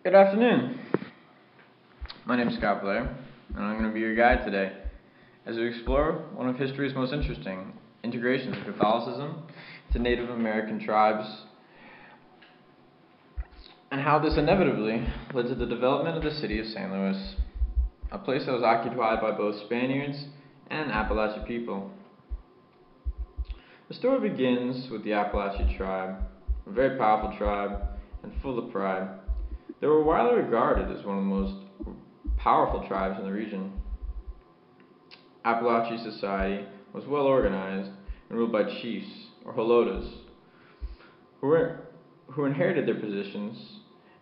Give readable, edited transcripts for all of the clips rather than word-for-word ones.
Good afternoon. My name is Scott Blair, and I'm going to be your guide today as we explore one of history's most interesting integrations of Catholicism to Native American tribes and how this inevitably led to the development of the city of St. Louis, a place that was occupied by both Spaniards and Apalachee people. The story begins with the Apalachee tribe, a very powerful tribe and full of pride. They were widely regarded as one of the most powerful tribes in the region. Apalachee society was well organized and ruled by chiefs, or holotas, who inherited their positions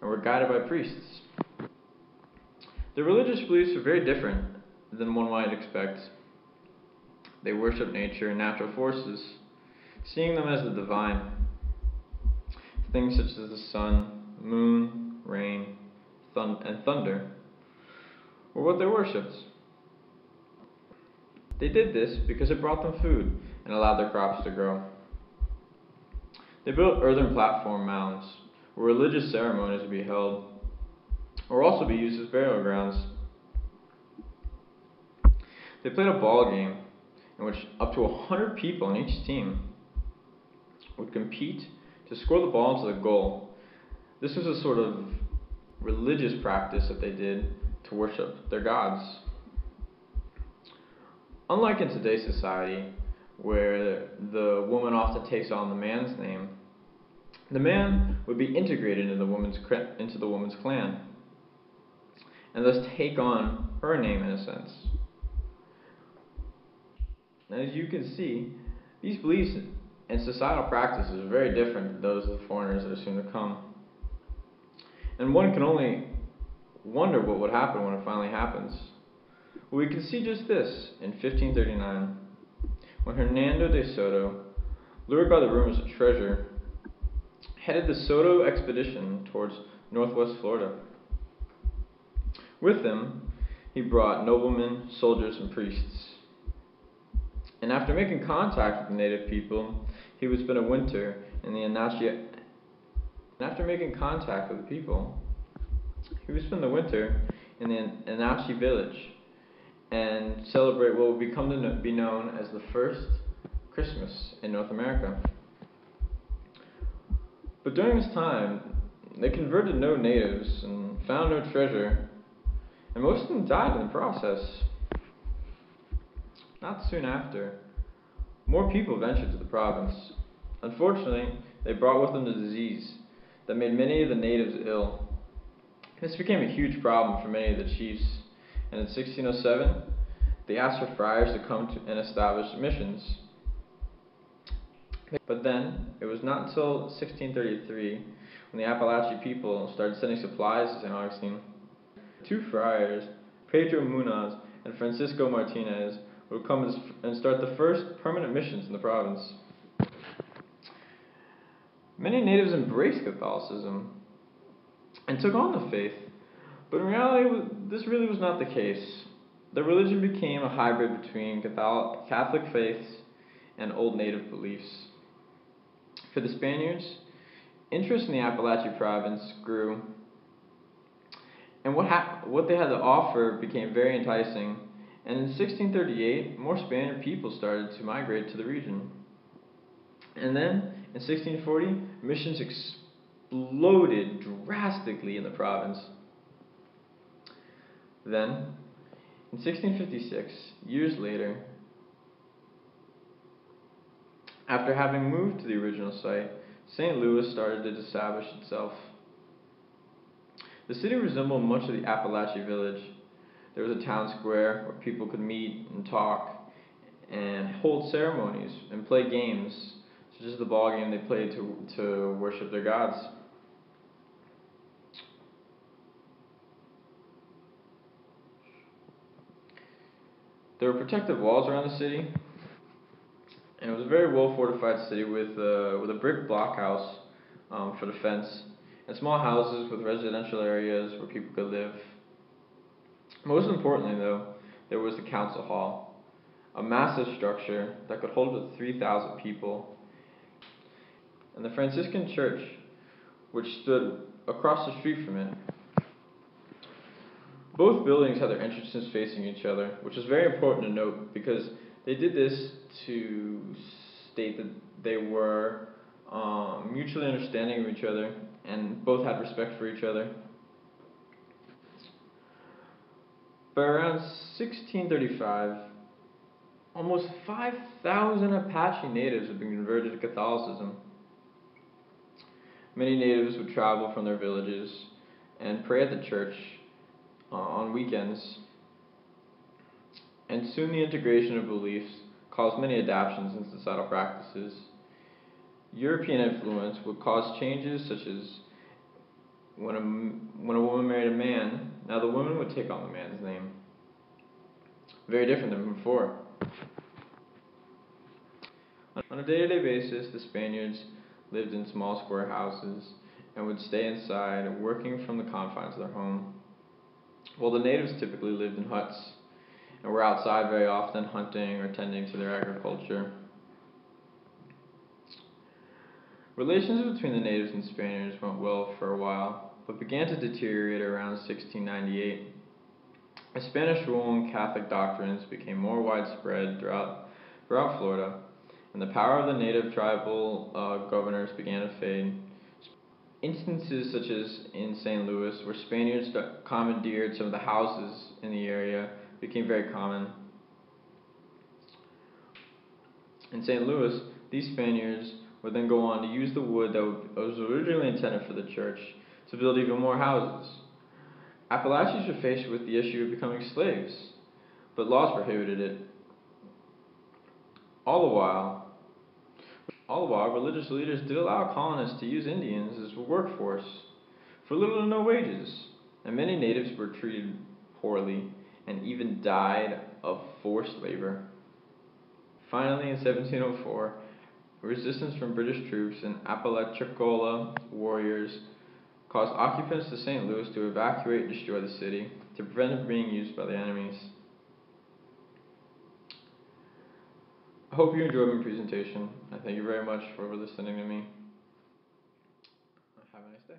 and were guided by priests. Their religious beliefs were very different than one might expect. They worshiped nature and natural forces, seeing them as the divine. Things such as the sun, moon, rain, and thunder were what they worshipped. They did this because it brought them food and allowed their crops to grow. They built earthen platform mounds where religious ceremonies would be held or also be used as burial grounds. They played a ball game in which up to 100 people on each team would compete to score the ball into the goal. This was a sort of religious practice that they did to worship their gods. Unlike in today's society, where the woman often takes on the man's name, the man would be integrated into the woman's clan, and thus take on her name in a sense. As you can see, these beliefs and societal practices are very different than those of the foreigners that are soon to come. And one can only wonder what would happen when it finally happens. Well, we can see just this in 1539, when Hernando de Soto, lured by the rumors of treasure, headed the Soto expedition towards northwest Florida. With him, he brought noblemen, soldiers, and priests. And after making contact with the native people, he would spend a winter in the Anachi village and celebrate what would become to be known as the first Christmas in North America. But during this time, they converted no natives and found no treasure, and most of them died in the process. Not soon after, more people ventured to the province. Unfortunately, they brought with them the disease that made many of the natives ill. This became a huge problem for many of the chiefs, and in 1607, they asked for friars to come and establish missions. But then, it was not until 1633 when the Apalachee people started sending supplies to St. Augustine. Two friars, Pedro Munoz and Francisco Martinez, would come and start the first permanent missions in the province. Many natives embraced Catholicism and took on the faith, but in reality, this really was not the case. The religion became a hybrid between Catholic faiths and old native beliefs. For the Spaniards, interest in the Apalachee province grew, and what they had to offer became very enticing, and in 1638, more Spaniard people started to migrate to the region. And then, in 1640, missions exploded drastically in the province. Then, in 1656, years later, after having moved to the original site, St. Louis started to establish itself. The city resembled much of the Apalachee village. There was a town square where people could meet and talk and hold ceremonies and play games, such as the ball game they played to worship their gods. There were protective walls around the city, and it was a very well fortified city with a brick blockhouse for defense, and small houses with residential areas where people could live. Most importantly, though, there was the council hall, a massive structure that could hold up to 3,000 people, and the Franciscan church, which stood across the street from it, Both buildings had their entrances facing each other, which is very important to note because they did this to state that they were mutually understanding of each other and both had respect for each other. By around 1635, almost 5,000 Apache natives had been converted to Catholicism. Many natives would travel from their villages and pray at the church on weekends, and soon the integration of beliefs caused many adaptations in societal practices. European influence would cause changes such as when a woman married a man, now the woman would take on the man's name. Very different than before. On a day-to-day basis, the Spaniards lived in small square houses and would stay inside, working from the confines of their home, while the natives typically lived in huts and were outside very often, hunting or tending to their agriculture. Relations between the natives and Spaniards went well for a while, but began to deteriorate around 1698. As Spanish rule and Catholic doctrines became more widespread throughout Florida, and the power of the native tribal governors began to fade. Instances such as in St. Louis, where Spaniards commandeered some of the houses in the area, became very common. In St. Louis, these Spaniards would then go on to use the wood that was originally intended for the church to build even more houses. Apalachees were faced with the issue of becoming slaves, but laws prohibited it. All the while, religious leaders did allow colonists to use Indians as a workforce for little to no wages, and many natives were treated poorly and even died of forced labor. Finally, in 1704, resistance from British troops and Apalachicola warriors caused occupants to St. Louis to evacuate and destroy the city to prevent it from being used by the enemies. I hope you enjoyed my presentation. I thank you very much for listening to me. Have a nice day.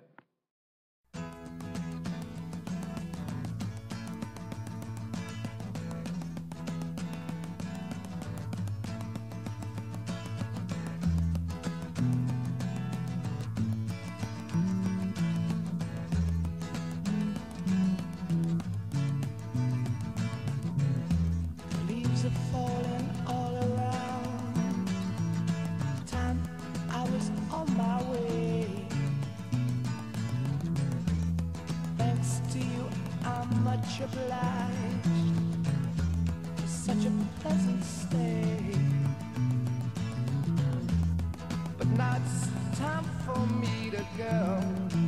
Leaves are falling all around. Time I was on my way. Thanks to you, I'm much obliged for such a pleasant stay. But now it's time for me to go.